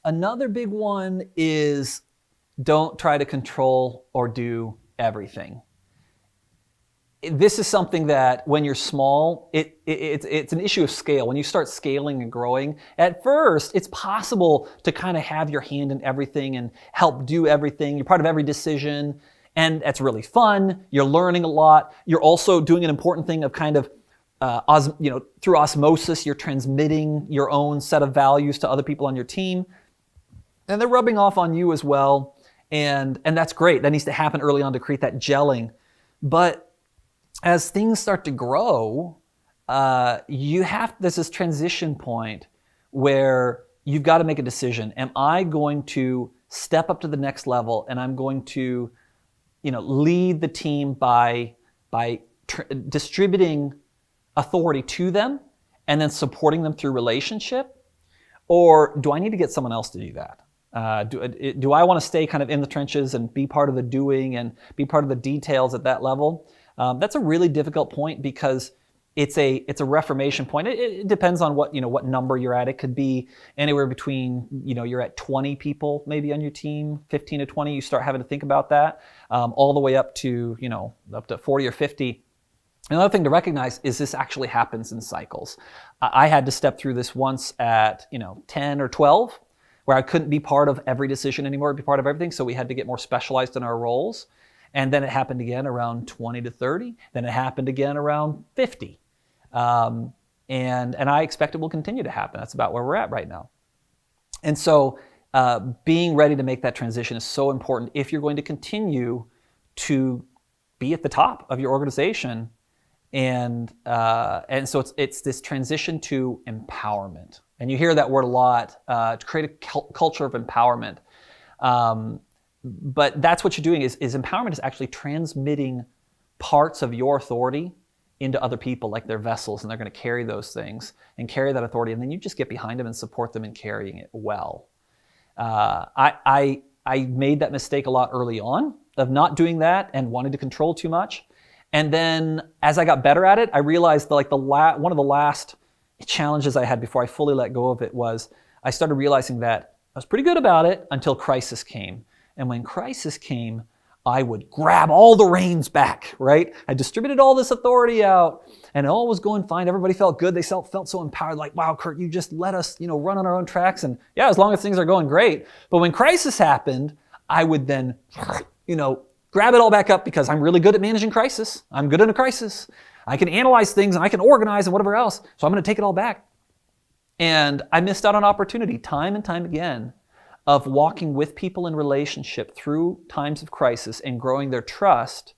Another big one is don't try to control or do everything. This is something that when you're small, it's an issue of scale. When you start scaling and growing, at first, it's possible to kind of have your hand in everything and help do everything. You're part of every decision, and that's really fun. You're learning a lot. You're also doing an important thing of kind of, through osmosis, you're transmitting your own set of values to other people on your team, and they're rubbing off on you as well. And that's great. That needs to happen early on to create that gelling. But as things start to grow, there's this transition point where you've got to make a decision. Am I going to step up to the next level and I'm going to, lead the team by distributing authority to them and then supporting them through relationship? Or do I need to get someone else to do that? Do I want to stay kind of in the trenches and be part of the doing and be part of the details at that level? That's a really difficult point because it's a reformation point. It depends on what number you're at. It could be anywhere between, you're at 20 people maybe on your team, 15 to 20. You start having to think about that, all the way up to 40 or 50. Another thing to recognize is this actually happens in cycles. I had to step through this once at 10 or 12, where I couldn't be part of every decision anymore, be part of everything. So we had to get more specialized in our roles. And then it happened again around 20 to 30. Then it happened again around 50. And I expect it will continue to happen. That's about where we're at right now. And so being ready to make that transition is so important if you're going to continue to be at the top of your organization. And so it's this transition to empowerment. And you hear that word a lot, to create a culture of empowerment. But that's what you're doing is empowerment is actually transmitting parts of your authority into other people like they're vessels, and they're going to carry those things and carry that authority, and then you just get behind them and support them in carrying it well. I made that mistake a lot early on of not doing that and wanting to control too much. And then as I got better at it, I realized that one of the last challenges I had before I fully let go of it was I started realizing that I was pretty good about it until crisis came. And when crisis came, I would grab all the reins back, right? I distributed all this authority out and it all was going fine. Everybody felt good. They felt so empowered, like, wow, Kurt, you just let us, run on our own tracks. And yeah, as long as things are going great. But when crisis happened, I would then, grab it all back up because I'm really good at managing crisis. I'm good in a crisis. I can analyze things and I can organize and whatever else. So I'm going to take it all back. And I missed out on opportunity time and time again of walking with people in relationship through times of crisis and growing their trust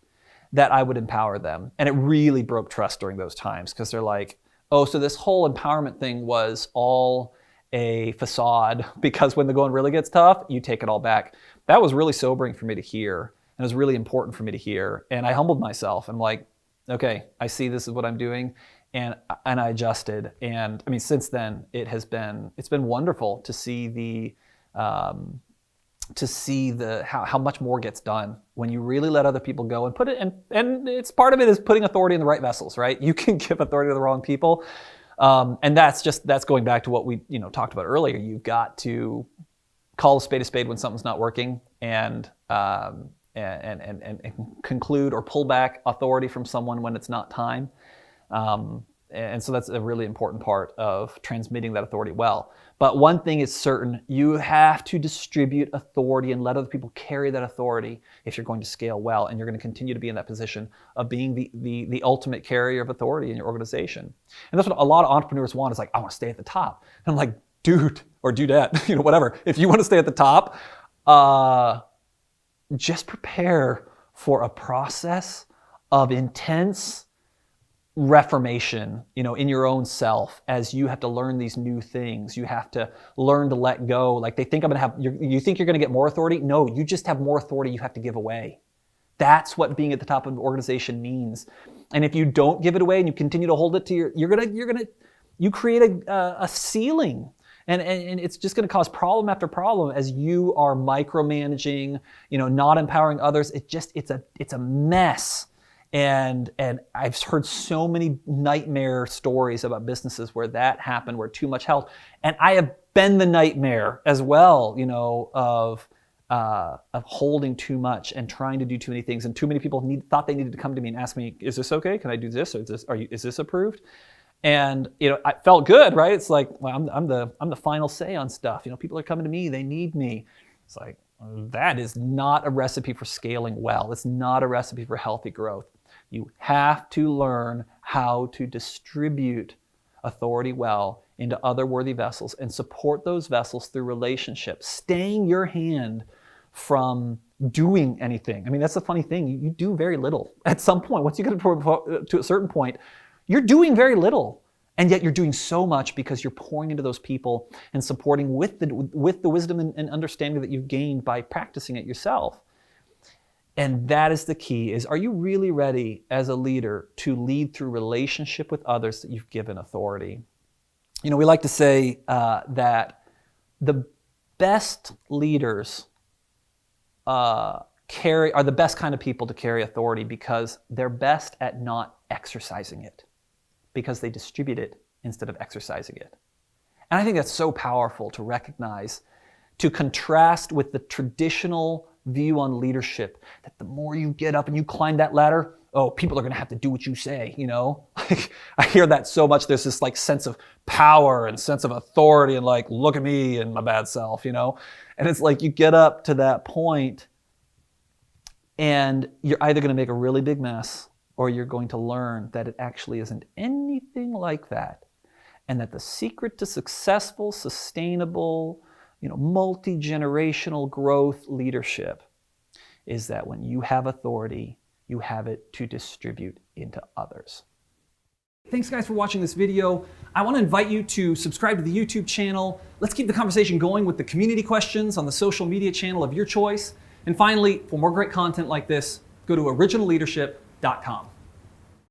that I would empower them. And it really broke trust during those times because they're like, oh, so this whole empowerment thing was all a facade because when the going really gets tough, you take it all back. That was really sobering for me to hear. And it was really important for me to hear. And I humbled myself. I'm like, okay, I see this is what I'm doing. And I adjusted. And I mean, since then, it's been wonderful to see how much more gets done when you really let other people go and put it, and it's part of it is putting authority in the right vessels, right? You can give authority to the wrong people. And that's going back to what we talked about earlier. You've got to call a spade when something's not working and conclude or pull back authority from someone when it's not time. And so that's a really important part of transmitting that authority well. But one thing is certain, you have to distribute authority and let other people carry that authority if you're going to scale well, and you're going to continue to be in that position of being the ultimate carrier of authority in your organization. And that's what a lot of entrepreneurs want, is like, I want to stay at the top. And I'm like, dude or dudette, whatever. If you want to stay at the top, just prepare for a process of intense reformation, in your own self as you have to learn these new things. You have to learn to let go. Like they think you think you're going to get more authority? No, you just have more authority you have to give away. That's what being at the top of an organization means. And if you don't give it away and you continue to hold it to you create a ceiling. And it's just going to cause problem after problem as you are micromanaging, not empowering others. It's a mess. And I've heard so many nightmare stories about businesses where that happened, where too much help. And I have been the nightmare as well, you know, of holding too much and trying to do too many things. And too many people thought they needed to come to me and ask me, is this okay? Can I do this? Or is this approved? And, you know, I felt good, right? It's like, well, I'm the final say on stuff. You know, people are coming to me, they need me. It's like, that is not a recipe for scaling well. It's not a recipe for healthy growth. You have to learn how to distribute authority well into other worthy vessels and support those vessels through relationships, staying your hand from doing anything. I mean, that's the funny thing. You do very little. At some point, once you get to a certain point, you're doing very little. And yet you're doing so much because you're pouring into those people and supporting with the wisdom and understanding that you've gained by practicing it yourself. And that is the key, is are you really ready as a leader to lead through relationship with others that you've given authority? You know, we like to say that the best leaders are the best kind of people to carry authority because they're best at not exercising it, because they distribute it instead of exercising it. And I think that's so powerful to recognize, to contrast with the traditional view on leadership, that the more you get up and you climb that ladder, oh, people are gonna have to do what you say, you know? I hear that so much. There's this like sense of power and sense of authority and like, look at me and my bad self, you know? And it's like you get up to that point and you're either gonna make a really big mess or you're going to learn that it actually isn't anything like that. And that the secret to successful, sustainable, you know, multi-generational growth leadership is that when you have authority, you have it to distribute into others. Thanks guys for watching this video. I want to invite you to subscribe to the YouTube channel. Let's keep the conversation going with the community questions on the social media channel of your choice. And finally, for more great content like this, go to originalleadership.com.